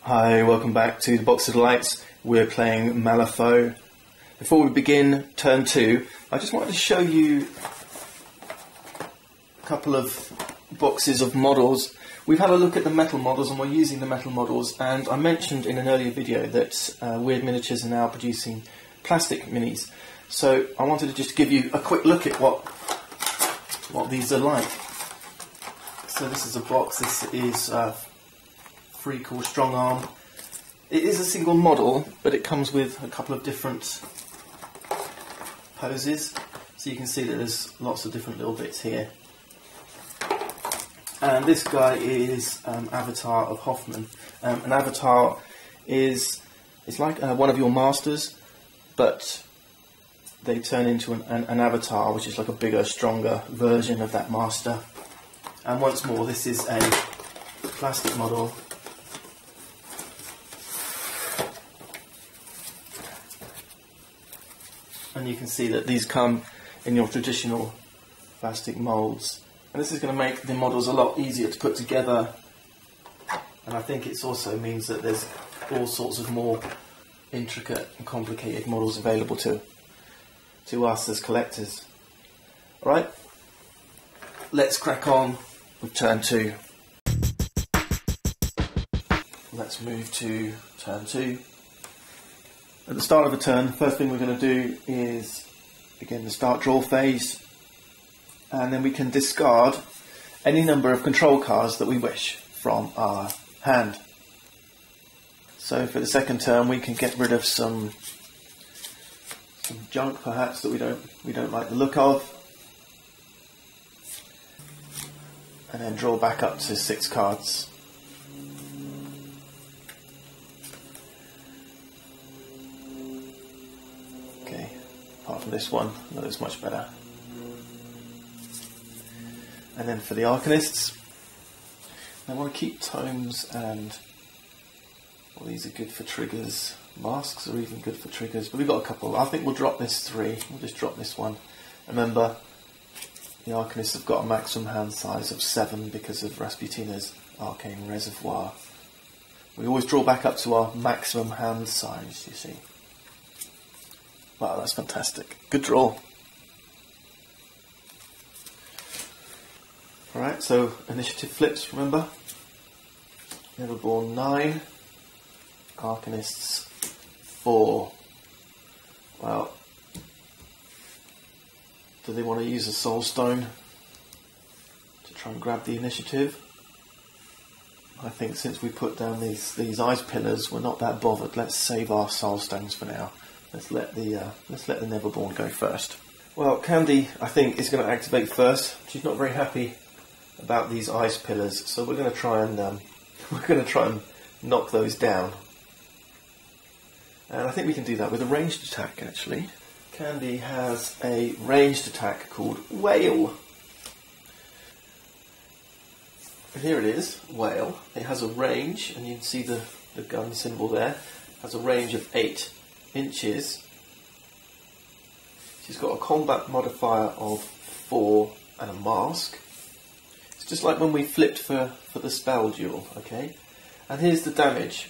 Hi, welcome back to the Box of Lights. We're playing Malifaux. Before we begin turn 2, I just wanted to show you a couple of boxes of models. We've had a look at the metal models and we're using the metal models, and I mentioned in an earlier video that Weird Miniatures are now producing plastic minis. So I wanted to just give you a quick look at what these are like. So this is a box. This is Freak or Strong Arm. It is a single model, but it comes with a couple of different poses. So you can see that there's lots of different little bits here. And this guy is Avatar of Hoffman. An avatar is like one of your masters, but they turn into an avatar, which is like a bigger, stronger version of that master. And once more, this is a plastic model. And you can see that these come in your traditional plastic moulds. And this is going to make the models a lot easier to put together. And I think it also means that there's all sorts of more intricate and complicated models available to us as collectors. Alright, let's crack on with turn 2. Let's move to turn 2. At the start of a turn, the first thing we're going to do is begin the start draw phase, and then we can discard any number of control cards that we wish from our hand. So for the second turn, we can get rid of some junk perhaps that we don't like the look of, and then draw back up to 6 cards. Okay, apart from this one, that looks much better. And then for the Arcanists, I want to keep tomes, and well, these are good for triggers. Masks are even good for triggers, but we've got a couple. I think we'll drop this 3. We'll just drop this one. Remember, the Arcanists have got a maximum hand size of 7 because of Rasputina's Arcane Reservoir. We always draw back up to our maximum hand size, you see. Wow, that's fantastic. Good draw. Alright, so initiative flips, remember? Neverborn 9. Arcanists 4. Well, do they want to use a Soul Stone to try and grab the initiative? I think since we put down these ice pillars, we're not that bothered. Let's save our Soul Stones for now. Let's let the Neverborn go first. Well, Candy, I think, is going to activate first. She's not very happy about these ice pillars, so we're going to try and knock those down. And I think we can do that with a ranged attack, actually. Candy has a ranged attack called Whale. And here it is, Whale. It has a range, and you can see the gun symbol there. It has a range of 8 inches. She's got a combat modifier of 4 and a mask. It's just like when we flipped for the spell duel, okay? And here's the damage.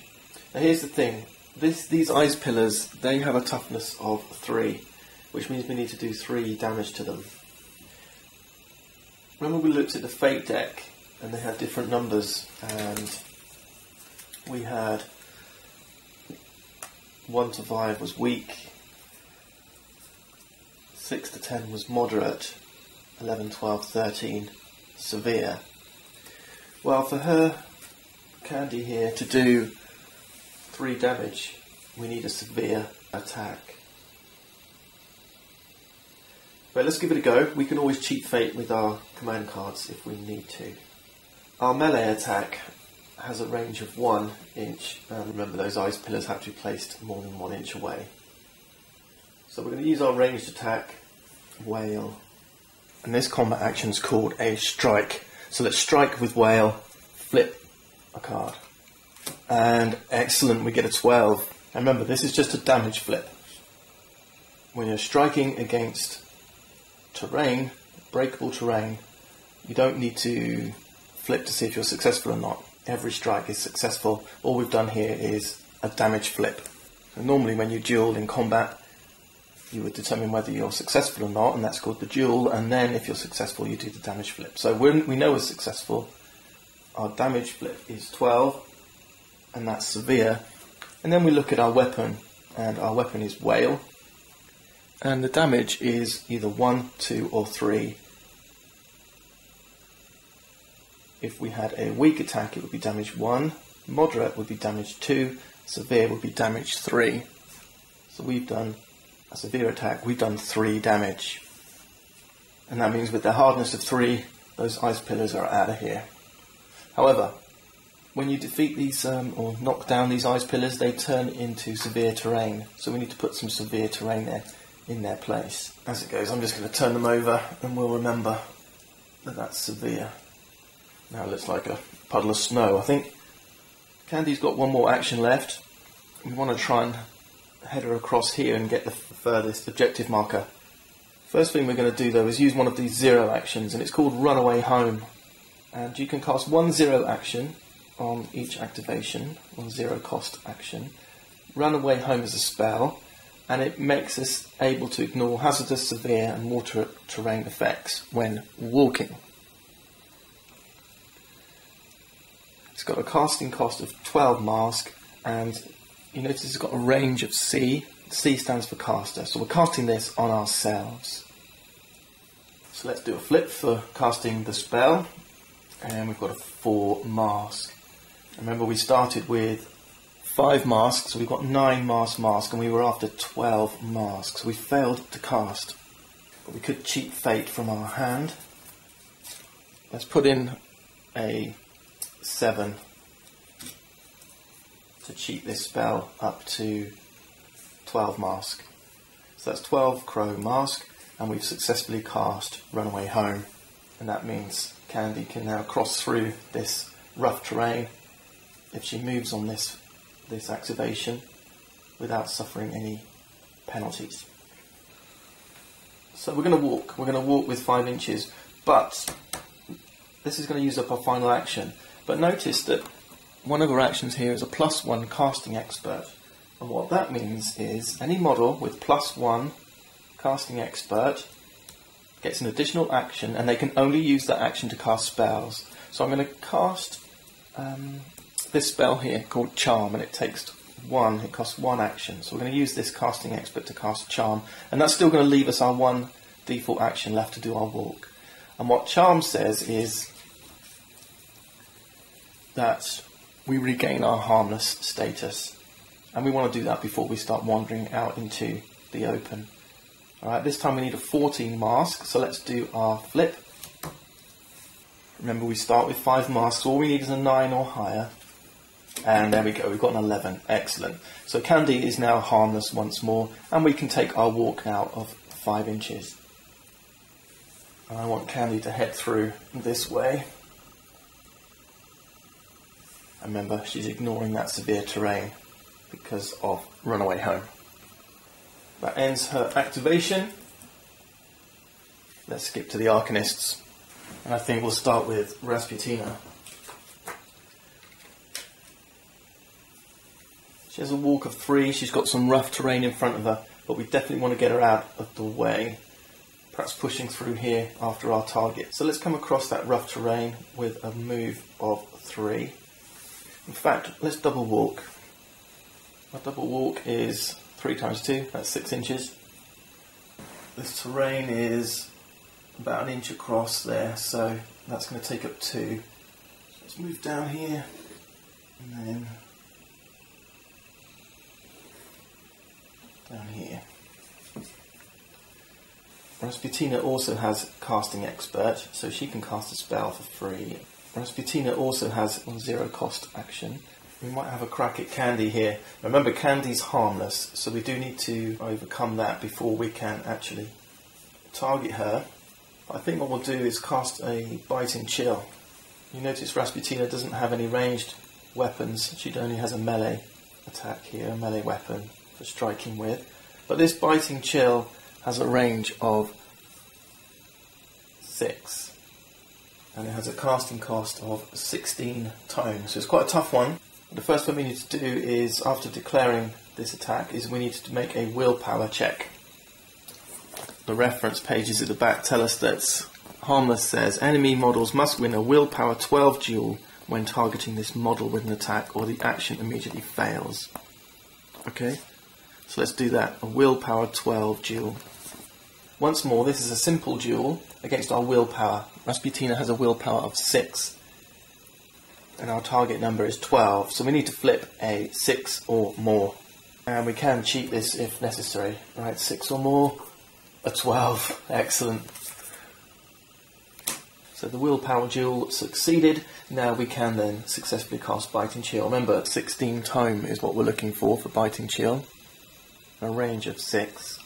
Now here's the thing. These ice pillars, they have a toughness of 3, which means we need to do 3 damage to them. Remember we looked at the Fate deck, and they had different numbers, and we had 1 to 5 was weak, 6 to 10 was moderate, 11, 12, 13 severe. Well, for her, Candy here, to do 3 damage, we need a severe attack. But let's give it a go. We can always cheat Fate with our command cards if we need to. Our melee attack has a range of 1 inch. Remember, those ice pillars have to be placed more than 1 inch away. So we're going to use our ranged attack, Whale. And this combat action is called a strike. So let's strike with Whale, flip a card. And excellent, we get a 12. And remember, this is just a damage flip. When you're striking against terrain, breakable terrain, you don't need to flip to see if you're successful or not. every strike is successful. All we've done here is a damage flip. So normally when you duel in combat, you would determine whether you're successful or not, and that's called the duel, and then if you're successful you do the damage flip. So when we know we're successful, our damage flip is 12, and that's severe. And then we look at our weapon, and our weapon is whale, and the damage is either 1, 2 or 3. If we had a weak attack, it would be damage 1, moderate would be damage 2, severe would be damage 3. So we've done a severe attack, we've done 3 damage. And that means with the hardness of 3, those ice pillars are out of here. However, when you defeat these or knock down these ice pillars, they turn into severe terrain. So we need to put some severe terrain there in their place. As it goes, I'm just going to turn them over and we'll remember that that's severe. Now it looks like a puddle of snow. I think Candy's got one more action left. We want to try and head her across here and get the furthest objective marker. First thing we're going to do though is use one of these 0 actions, and it's called Runaway Home. And you can cast 1 0 action on each activation, 1 0 cost action. Runaway Home is a spell, and it makes us able to ignore hazardous, severe and water terrain effects when walking. It's got a casting cost of 12 mask, and you notice it's got a range of C. C stands for caster, so we're casting this on ourselves. So let's do a flip for casting the spell, and we've got a 4 mask. Remember we started with 5 masks, so we've got 9 mask, and we were after 12 masks. We failed to cast, but we could cheat fate from our hand. Let's put in a 7 to cheat this spell up to 12 mask. So that's 12 crow mask, and we've successfully cast Runaway Home, and that means Candy can now cross through this rough terrain if she moves on this activation without suffering any penalties. So we're going to walk with 5 inches, but this is going to use up our final action. But notice that one of our actions here is a +1 casting expert, and what that means is any model with +1 casting expert gets an additional action, and they can only use that action to cast spells. So I'm going to cast this spell here called Charm, and it takes 1, it costs 1 action. So we're going to use this casting expert to cast Charm, and that's still going to leave us our 1 default action left to do our walk. And what Charm says is that we regain our harmless status, and we want to do that before we start wandering out into the open. Alright, this time we need a 14 mask, so let's do our flip. Remember we start with 5 masks, all we need is a 9 or higher, and there we go, we've got an 11, excellent. So Candy is now harmless once more, and we can take our walk now of 5 inches. And I want Candy to head through this way. Remember, she's ignoring that severe terrain because of Runaway Home. That ends her activation. Let's skip to the Arcanists. And I think we'll start with Rasputina. She has a walk of 3, she's got some rough terrain in front of her, but we definitely want to get her out of the way. Perhaps pushing through here after our target. So let's come across that rough terrain with a move of 3. In fact, let's double walk. Our double walk is 3 times 2, that's 6 inches. This terrain is about 1 inch across there, so that's going to take up 2. Let's move down here, and then down here. Rasputina also has casting expert, so she can cast a spell for free. Rasputina also has 1 0 cost action. We might have a crack at Candy here. Remember, Candy's harmless, so we do need to overcome that before we can actually target her. I think what we'll do is cast a Biting Chill. You notice Rasputina doesn't have any ranged weapons, she only has a melee attack here, a melee weapon for striking with. But this Biting Chill has a range of 6. and it has a casting cost of 16 tone, so it's quite a tough one. The first thing we need to do is, after declaring this attack, is we need to make a willpower check. The reference pages at the back tell us that Harmless says enemy models must win a willpower 12 duel when targeting this model with an attack, or the action immediately fails. Okay, so let's do that, a willpower 12 duel. Once more, this is a simple duel against our willpower. Rasputina has a willpower of 6 and our target number is 12, so we need to flip a 6 or more, and we can cheat this if necessary. Right, 6 or more, a 12, excellent. So the willpower duel succeeded. Now we can then successfully cast Biting Chill. Remember, 16 tome is what we're looking for Biting Chill, a range of 6.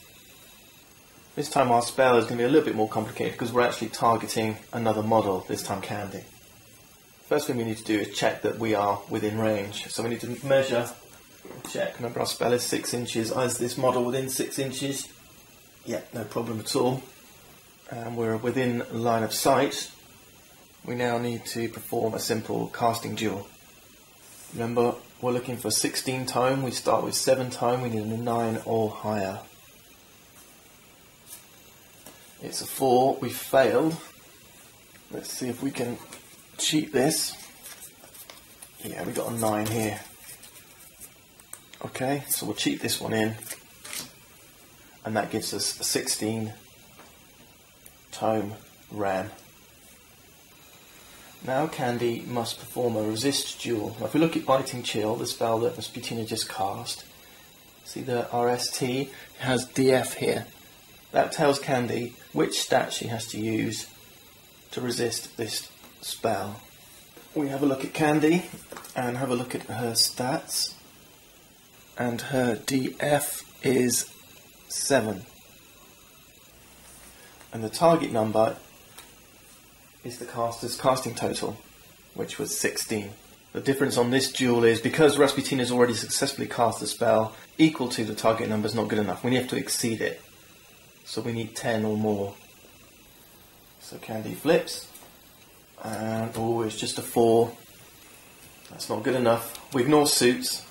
This time our spell is going to be a little bit more complicated because we're actually targeting another model, this time Candy. First thing we need to do is check that we are within range. So we need to measure, check. Remember, our spell is 6 inches. Is this model within 6 inches? Yeah, no problem at all. And we're within line of sight. We now need to perform a simple casting duel. Remember, we're looking for 16 tome. We start with 7 tome. We need a 9 or higher. It's a 4. We failed. Let's see if we can cheat this. Yeah, we got a 9 here. Okay, so we'll cheat this one in, and that gives us a 16 tome ram. Now Candy must perform a resist duel. Now if we look at Biting Chill, the spell that Rasputina just cast, see the RST has DF here. That tells Candy which stat she has to use to resist this spell. We have a look at Candy and have a look at her stats, and her DF is 7, and the target number is the caster's casting total, which was 16. The difference on this duel is because Rasputina has already successfully cast the spell, equal to the target number is not good enough. We have to exceed it, so we need 10 or more. So Candy flips. And oh, it's just a 4. That's not good enough. We ignore suits.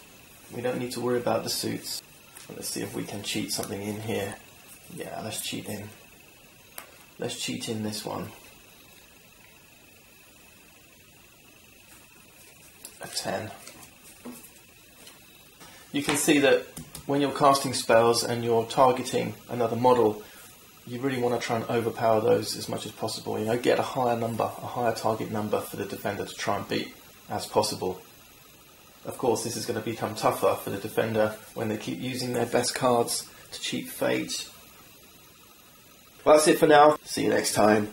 We don't need to worry about the suits. Let's see if we can cheat something in here. Yeah, let's cheat in. Let's cheat in this one. A 10. You can see that when you're casting spells and you're targeting another model, you really want to try and overpower those as much as possible. You know, get a higher number, a higher target number for the defender to try and beat as possible. Of course, this is going to become tougher for the defender when they keep using their best cards to cheat fate. Well, that's it for now. See you next time.